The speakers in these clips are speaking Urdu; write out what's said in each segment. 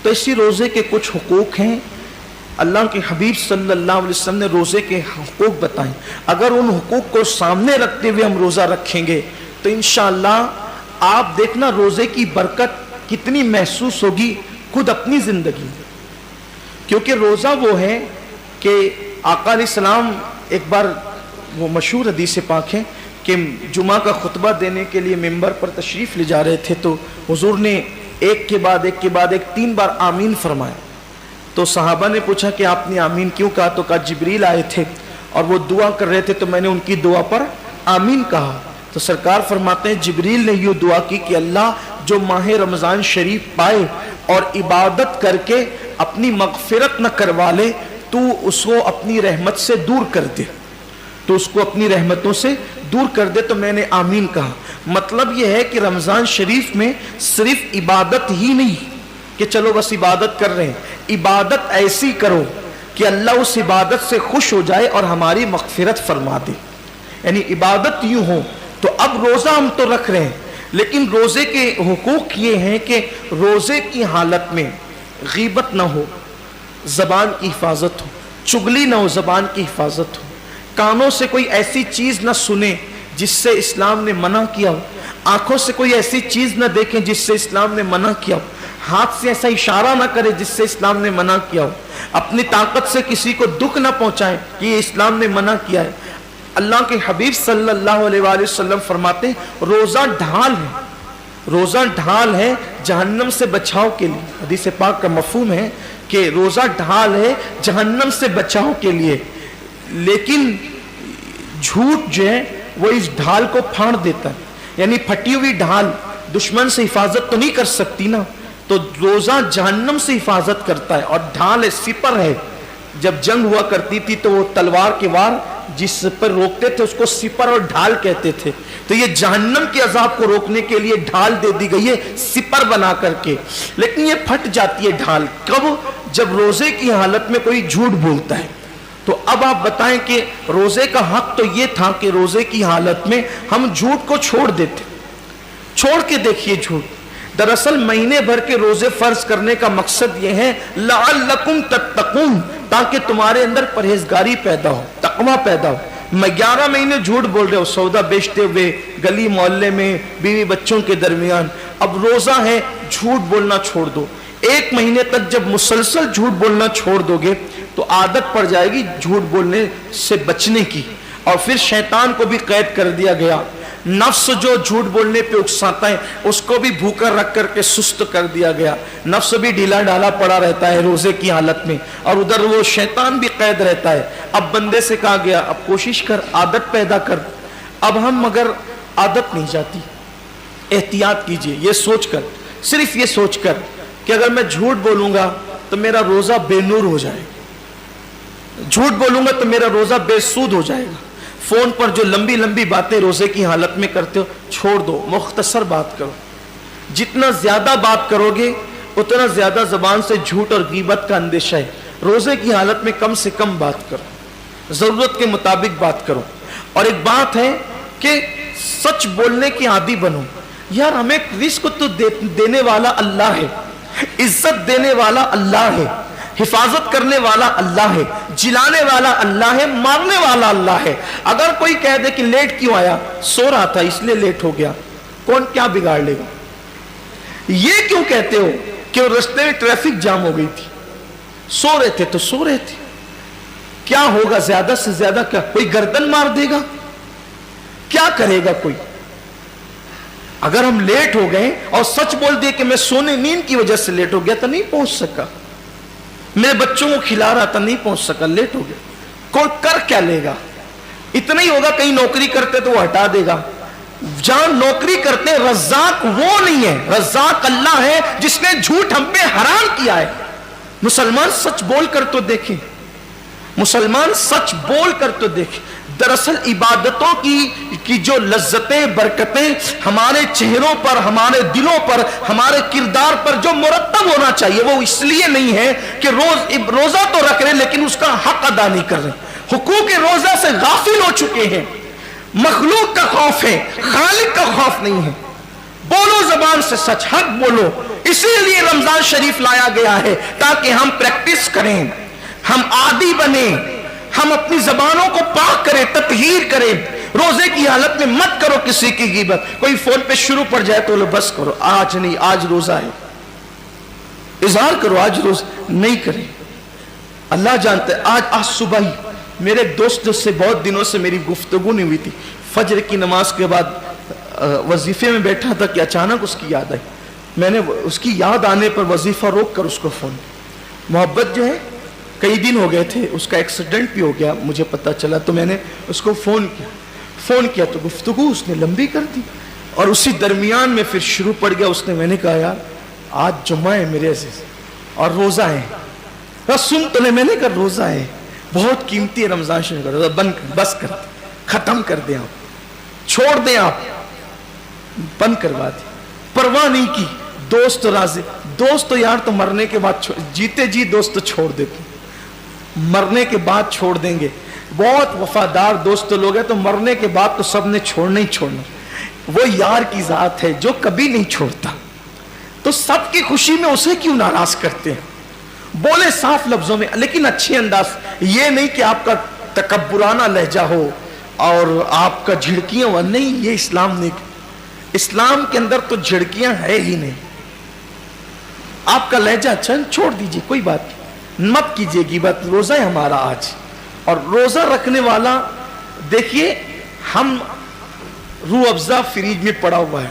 تو اسی روزے کے کچھ حقوق ہیں، اللہ کے حبیب صلی اللہ علیہ وسلم نے روزے کے حقوق بتائیں. اگر ان حقوق کو سامنے رکھتے ہوئے ہم روزہ رکھیں گے تو انشاءاللہ آپ دیکھنا روزے کی برکت کتنی محسوس ہوگی خود اپنی زندگی میں. کیونکہ روزہ وہ ہے کہ آقا علیہ السلام ایک بار، وہ مشہور حدیث پاک ہے کہ جمعہ کا خطبہ دینے کے لیے ممبر پر تشریف لے جا رہے تھے تو حضور نے ایک کے بعد ایک 3 بار آمین فرمایا. تو صحابہ نے پوچھا کہ آپ نے آمین کیوں کہا؟ تو کہا جبریل آئے تھے اور وہ دعا کر رہے تھے تو میں نے ان کی دعا پر آمین کہا. تو سرکار فرماتے ہیں جبریل نے یہ دعا کی کہ اللہ جو ماہ رمضان شریف پائے اور عبادت کر کے اپنی مغفرت نہ کروا لے تو اس کو اپنی رحمت سے دور کر دے، تو اس کو اپنی رحمتوں سے دور کر دے. تو میں نے آمین کہا. مطلب یہ ہے کہ رمضان شریف میں صرف عبادت ہی نہیں کہ چلو بس عبادت کر رہے ہیں، عبادت ایسی کرو کہ اللہ اس عبادت سے خوش ہو جائے اور ہماری مغفرت فرما دے. یعنی عبادت یوں ہو. تو اب روزہ ہم تو رکھ رہے ہیں لیکن روزے کے حقوق یہ ہیں کہ روزے کی حالت میں غیبت نہ ہو، زبان کی حفاظت ہو، چغلی نہ ہو، زبان کی حفاظت ہو، کانوں سے کوئی ایسی چیز نہ سنے جس سے اسلام نے منع کیا ہو، آنکھوں سے کوئی ایسی چیز نہ دیکھیں جس سے اسلام نے منع کیا ہو، ہاتھ سے ایسا اشارہ نہ کرے جس سے اسلام نے منع کیا ہو، اپنی طاقت سے کسی کو دکھ نہ پہنچائیں کہ یہ اسلام نے منع کیا ہے. اللہ کے حبیب صلی اللہ علیہ وآلہ وسلم فرماتے ہیں روزہ ڈھال ہے، روزہ ڈھال ہے جہنم سے بچاؤ کے لیے. حدیث پاک کا مفہوم ہے کہ روزہ ڈھال ہے جہنم سے بچاؤ کے لیے. لیکن جھوٹ جو ہے وہ اس ڈھال کو پھاڑ دیتا ہے. یعنی پھٹی ہوئی ڈھال دشمن سے حفاظت تو نہیں کر سکتی نا، تو روزہ جہنم سے حفاظت کرتا ہے. اور ڈھال ہے، سپر ہے. جب جنگ ہوا کرتی تھی تو وہ تلوار کے وار جس پر روکتے تھے اس کو سپر اور ڈھال کہتے تھے. تو یہ جہنم کے عذاب کو روکنے کے لیے ڈھال دے دی گئی ہے سپر بنا کر کے. لیکن یہ پھٹ جاتی ہے ڈھال کب؟ جب روزے کی حالت میں کوئی جھوٹ بولتا ہے. تو اب آپ بتائیں کہ روزے کا حق تو یہ تھا کہ روزے کی حالت میں ہم جھوٹ کو چھوڑ دیتے. چھوڑ کے دیکھیے جھوٹ. دراصل مہینے بھر کے روزے فرض کرنے کا مقصد یہ ہے لعلکم تتقون، تاکہ تمہارے اندر پرہیزگاری پیدا ہو، تقوی پیدا ہو. میں 11 مہینے جھوٹ بول رہے ہو سودا بیچتے ہوئے گلی محلے میں بیوی بچوں کے درمیان. اب روزہ ہے، جھوٹ بولنا چھوڑ دو. 1 مہینے تک جب مسلسل جھوٹ بولنا چھوڑ دو گے تو عادت پڑ جائے گی جھوٹ بولنے سے بچنے کی. اور پھر شیطان کو بھی قید کر دیا گیا. نفس جو جھوٹ بولنے پہ اکساتا ہے اس کو بھی بھوکا رکھ کر کے سست کر دیا گیا. نفس بھی ڈھیلا ڈھالا پڑا رہتا ہے روزے کی حالت میں، اور ادھر وہ شیطان بھی قید رہتا ہے. اب بندے سے کہا گیا اب کوشش کر، عادت پیدا کر. اب ہم مگر عادت نہیں جاتی. احتیاط کیجئے یہ سوچ کر، صرف یہ سوچ کر کہ اگر میں جھوٹ بولوں گا تو میرا روزہ بے نور ہو جائے گا، جھوٹ بولوں گا تو میرا روزہ بے سود ہو جائے گا. فون پر جو لمبی لمبی باتیں روزے کی حالت میں کرتے ہو چھوڑ دو، مختصر بات کرو. جتنا زیادہ بات کرو گے اتنا زیادہ زبان سے جھوٹ اور غیبت کا اندیشہ ہے. روزے کی حالت میں کم سے کم بات کرو، ضرورت کے مطابق بات کرو. اور ایک بات ہے کہ سچ بولنے کی عادی بنو. یار ہمیں رزق تو دینے والا اللہ ہے، عزت دینے والا اللہ ہے، حفاظت کرنے والا اللہ ہے، جلانے والا اللہ ہے، مارنے والا اللہ ہے. اگر کوئی کہہ دے کہ لیٹ کیوں آیا؟ سو رہا تھا اس لیے لیٹ ہو گیا. کون کیا بگاڑ لے گا؟ یہ کیوں کہتے ہو کہ وہ رستے میں ٹریفک جام ہو گئی تھی؟ سو رہے تھے تو سو رہے تھے. کیا ہوگا زیادہ سے زیادہ؟ کیا کوئی گردن مار دے گا؟ کیا کرے گا کوئی؟ اگر ہم لیٹ ہو گئے اور سچ بول دیے کہ میں سونے نیند کی وجہ سے لیٹ ہو گیا تو نہیں پہنچ سکا، میرے بچوں کو کھلا رہا تھا نہیں پہنچ سکا، لیٹ ہو گیا. کوئی کر کیا لے گا؟ اتنا ہی ہوگا کہیں نوکری کرتے تو وہ ہٹا دے گا. جہاں نوکری کرتے رزاق وہ نہیں ہے، رزاق اللہ ہے جس نے جھوٹ ہم پہ حرام کیا ہے. مسلمان سچ بول کر تو دیکھیں، مسلمان سچ بول کر تو دیکھیں. دراصل عبادتوں کی جو لذتیں برکتیں ہمارے چہروں پر، ہمارے دلوں پر، ہمارے کردار پر جو مرتب ہونا چاہیے وہ اس لیے نہیں ہے کہ روزہ تو رکھ رہے لیکن اس کا حق ادا نہیں کر رہے. حقوق روزہ سے غافل ہو چکے ہیں. مخلوق کا خوف ہے، خالق کا خوف نہیں ہے. بولو زبان سے سچ، حق بولو، اسی لیے رمضان شریف لایا گیا ہے تاکہ ہم پریکٹس کریں، ہم عادی بنیں، ہم اپنی زبانوں کو پاک کریں، تطہیر کریں۔ روزے کی حالت میں مت کرو کسی کی غیبت۔ کوئی فون پہ شروع پڑ جائے تو بس کرو، آج نہیں، آج روزہ ہے، اظہار کرو آج روز نہیں کریں۔ اللہ جانتا ہے، آج صبح ہی میرے دوست سے بہت دنوں سے میری گفتگو نہیں ہوئی تھی، فجر کی نماز کے بعد وظیفے میں بیٹھا تھا کہ اچانک اس کی یاد آئی۔ میں نے اس کی یاد آنے پر وظیفہ روک کر اس کو فون، محبت جو ہے کئی دن ہو گئے تھے، اس کا ایکسیڈنٹ بھی ہو گیا مجھے پتا چلا، تو میں نے اس کو فون کیا تو گفتگو اس نے لمبی کر دی، اور اسی درمیان میں پھر شروع پڑ گیا اس نے۔ میں نے کہا یار آج جمعہ ہے میرے عزیز اور روزہ ہے، سن تو میں نے کہا روزہ ہے، بہت قیمتی ہے رمضان شریف کا روزہ، بس کر دیں، ختم کر دیں، آپ چھوڑ دیں، آپ بند کروا دیں، پرواہ نہیں کی۔ دوست راضی، دوست تو یار تو مرنے کے بعد، جیتے جی دوست تو چھوڑ دیتے، مرنے کے بعد چھوڑ دیں گے۔ بہت وفادار دوست لوگ ہیں تو مرنے کے بعد تو سب نے چھوڑنا ہی چھوڑنا۔ وہ یار کی ذات ہے جو کبھی نہیں چھوڑتا، تو سب کی خوشی میں اسے کیوں ناراض کرتے ہیں؟ بولے صاف لفظوں میں لیکن اچھے انداز، یہ نہیں کہ آپ کا تکبرانہ لہجہ ہو اور آپ کا جھڑکیاں ہو، نہیں، یہ اسلام نہیں۔ اسلام کے اندر تو جھڑکیاں ہے ہی نہیں۔ آپ کا لہجہ اچھا چھوڑ دیجئے، کوئی بات نہیں، مت کیجئے غیبت۔ روزہ ہے ہمارا آج، اور روزہ رکھنے والا دیکھیے، ہم روح افزا فریج میں پڑا ہوا ہے،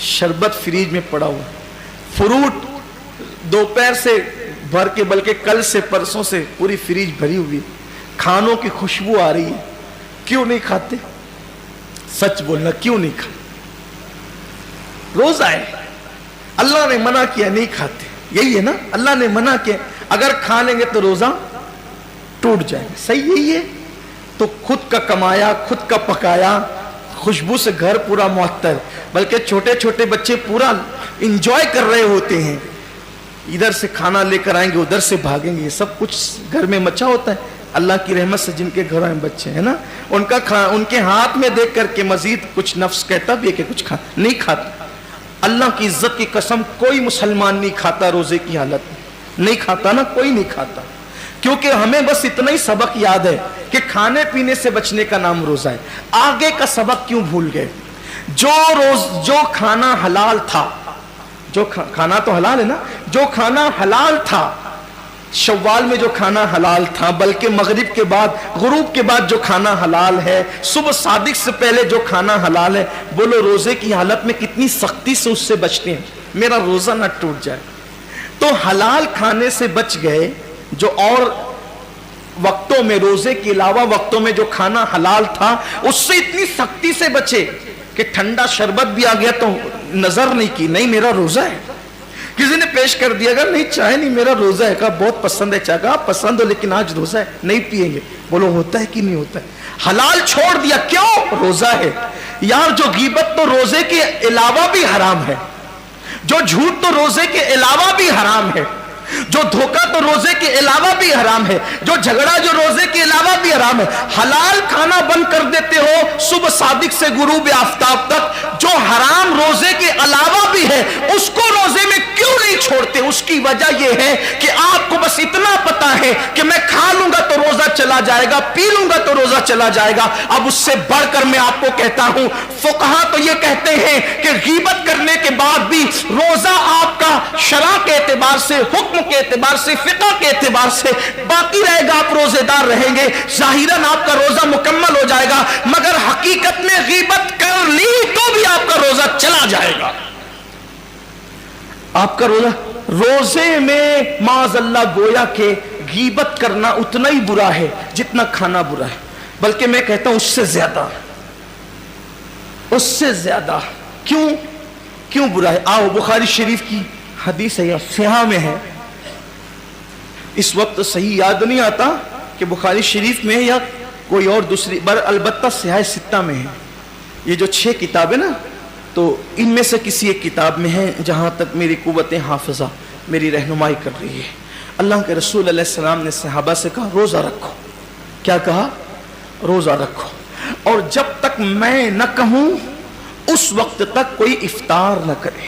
شربت فریج میں پڑا ہوا ہے، فروٹ دوپہر سے بھر کے، بلکہ کل سے پرسوں سے پوری فریج بھری ہوئی، کھانوں کی خوشبو آ رہی ہے، کیوں نہیں کھاتے؟ سچ بولنا، کیوں نہیں کھاتے؟ روزہ ہے، اللہ نے منع کیا نہیں کھاتے، یہی ہے نا، اللہ نے منع کیا، اگر کھا لیں گے تو روزہ ٹوٹ جائے گا، صحیح یہی ہے۔ تو خود کا کمایا، خود کا پکایا، خوشبو سے گھر پورا معطر، بلکہ چھوٹے چھوٹے بچے پورا انجوائے کر رہے ہوتے ہیں، ادھر سے کھانا لے کر آئیں گے، ادھر سے بھاگیں گے، یہ سب کچھ گھر میں مچا ہوتا ہے۔ اللہ کی رحمت سے جن کے گھروں میں بچے ہیں نا، ان کے ہاتھ میں دیکھ کر کے مزید کچھ نفس کہتا بھی ہے کہ کچھ نہیں کھاتا۔ اللہ کی عزت کی قسم، کوئی مسلمان نہیں کھاتا روزے کی حالت میں، نہیں کھاتا نا، کوئی نہیں کھاتا، کیونکہ ہمیں بس اتنا ہی سبق یاد ہے کہ کھانے پینے سے بچنے کا نام روزہ ہے، آگے کا سبق کیوں بھول گئے؟ جو کھانا حلال تھا، جو کھانا تو حلال ہے نا، جو کھانا حلال تھا شوال میں، جو کھانا حلال تھا، بلکہ مغرب کے بعد، غروب کے بعد جو کھانا حلال ہے، صبح صادق سے پہلے جو کھانا حلال ہے، بولو روزے کی حالت میں کتنی سختی سے اس سے بچتے ہیں، میرا روزہ نہ ٹوٹ جائے۔ تو حلال کھانے سے بچ گئے، جو اور وقتوں میں، روزے کے علاوہ وقتوں میں جو کھانا حلال تھا اس سے اتنی سختی سے بچے کہ ٹھنڈا شربت بھی آ گیا تو نظر نہیں کی، نہیں میرا روزہ ہے۔ کسی نے پیش کر دیا، اگر نہیں چائے نہیں میرا روزہ ہے، کہا بہت پسند ہے چائے، کہا پسند ہو لیکن آج روزہ ہے، نہیں پیئیں گے، بولو ہوتا ہے کہ نہیں ہوتا ہے؟ حلال چھوڑ دیا، کیوں؟ روزہ ہے۔ یار جو غیبت تو روزے کے علاوہ بھی حرام ہے، جو جھوٹ تو روزے کے علاوہ بھی حرام ہے، جو دھوکہ تو روزے کے علاوہ بھی حرام ہے، جو جھگڑا جو روزے کے علاوہ بھی حرام ہے۔ حلال کھانا بند کر دیتے ہو صبح صادق سے غروب آفتاب تک، جو حرام روزے کے علاوہ بھی ہے اس کو روزے میں کیوں نہیں چھوڑتے؟ اس کی وجہ یہ ہے کہ آپ کو بس اتنا پتا ہے کہ میں کھا لوں گا تو روزہ چلا جائے گا، پی لوں گا تو روزہ چلا جائے گا۔ اب اس سے بڑھ کر میں آپ کو کہتا ہوں، فقہا تو یہ کہتے ہیں کہ غیبت کرنے کے بعد بھی روزہ آپ کا شرع کے اعتبار سے، حکم کے اعتبار سے، فقہ کے اعتبار سے باقی رہے گا، آپ روزے دار رہیں گے، ظاہراً آپ کا روزہ مکمل ہو جائے گا، مگر حقیقت میں غیبت کر لی تو بھی آپ کا روزہ چلا جائے گا۔ آپ کا روزے میں معاذ اللہ گویا کہ غیبت کرنا اتنا ہی برا ہے جتنا کھانا برا ہے، بلکہ میں کہتا ہوں اس سے زیادہ کیوں برا ہے؟ آؤ بخاری شریف کی حدیث ہے، صحیح میں ہے، اس وقت صحیح یاد نہیں آتا کہ بخاری شریف میں یا کوئی اور دوسری، البتہ صحیح ستہ میں ہے، یہ جو 6 کتابیں نا، تو ان میں سے کسی ایک کتاب میں ہے جہاں تک میری قوت حافظہ میری رہنمائی کر رہی ہے۔ اللہ کے رسول علیہ السلام نے صحابہ سے کہا روزہ رکھو، کیا کہا؟ روزہ رکھو، اور جب تک میں نہ کہوں اس وقت تک کوئی افطار نہ کرے۔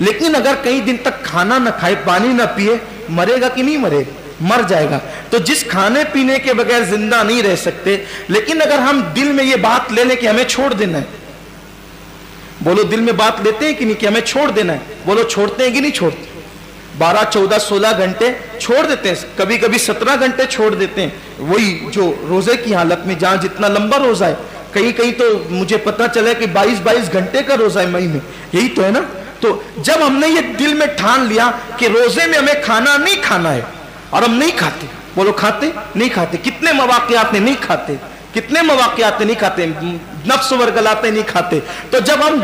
لیکن اگر کئی دن تک کھانا نہ کھائے پانی نہ پیے مرے گا کہ نہیں مرے گا؟ مر جائے گا. تو جس کھانے پینے کے بغیر زندہ نہیں رہ سکتے، لیکن اگر ہم دل میں یہ بات لے لیں کہ ہمیں چھوڑ دینا ہے، بولو دل میں بات لیتے ہیں کہ نہیں کہ ہمیں چھوڑ دینا ہے؟ بولو چھوڑتے ہیں کہ نہیں چھوڑتے؟ 12 14 16 گھنٹے چھوڑ دیتے ہیں، کبھی کبھی 17 گھنٹے چھوڑ دیتے ہیں، وہی جو روزے کی حالت میں جہاں جتنا لمبا روزہ ہے. کہیں تو مجھے پتا چلا کہ 22 گھنٹے کا روزہ ہے مئی میں، یہی تو ہے نا. تو جب ہم نے یہ دل میں ٹھان لیا کہ روزے میں ہمیں کھانا نہیں کھانا ہے اور ہم نہیں کھاتے، بولو کھاتے نہیں کھاتے؟ کتنے مواقعات میں نہیں کھاتے، کتنے مواقعات میں نہیں کھاتے، نفس ورگلاتے نہیں کھاتے. تو جب ہم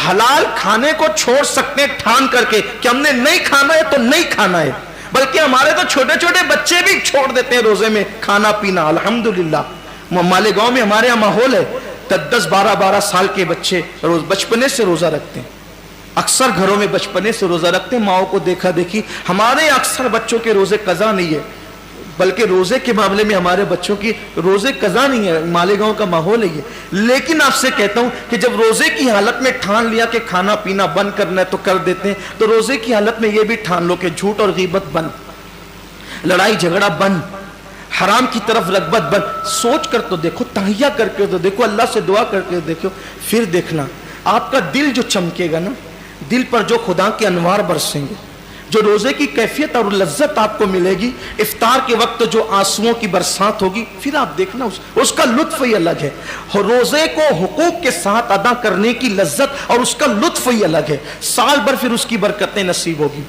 حلال کھانے کو چھوڑ سکتے ہیں ٹھان کر کے کہ ہم نے نہیں کھانا ہے تو نہیں کھانا ہے، بلکہ ہمارے تو چھوٹے چھوٹے بچے بھی چھوڑ دیتے ہیں روزے میں کھانا پینا. الحمدللہ مالیگاؤں میں ہمارے یہاں ماحول ہے، 10 12 سال کے بچے روز بچپنے سے روزہ رکھتے ہیں. اکثر گھروں میں بچپنے سے روزہ رکھتے ہیں، ماؤں کو دیکھا دیکھی. ہمارے اکثر بچوں کے روزے قضا نہیں ہے، بلکہ روزے کے معاملے میں ہمارے بچوں کی روزے قضا نہیں ہے. مالیگاؤں کا ماحول ہے یہ. لیکن آپ سے کہتا ہوں کہ جب روزے کی حالت میں ٹھان لیا کہ کھانا پینا بند کرنا ہے تو کر دیتے ہیں، تو روزے کی حالت میں یہ بھی ٹھان لو کہ جھوٹ اور غیبت بند، لڑائی جھگڑا بند، حرام کی طرف رغبت بند. سوچ کر تو دیکھو، تہیہ کر کے تو دیکھو، اللہ سے دعا کر کے دیکھو، پھر دیکھنا آپ کا دل جو چمکے گا نا، دل پر جو خدا کے انوار برسیں گے، جو روزے کی کیفیت اور لذت آپ کو ملے گی، افطار کے وقت جو آنسوؤں کی برسات ہوگی، پھر آپ دیکھنا اس کا لطف ہی الگ ہے. روزے کو حقوق کے ساتھ ادا کرنے کی لذت اور اس کا لطف ہی الگ ہے. سال بھر پھر اس کی برکتیں نصیب ہوگی.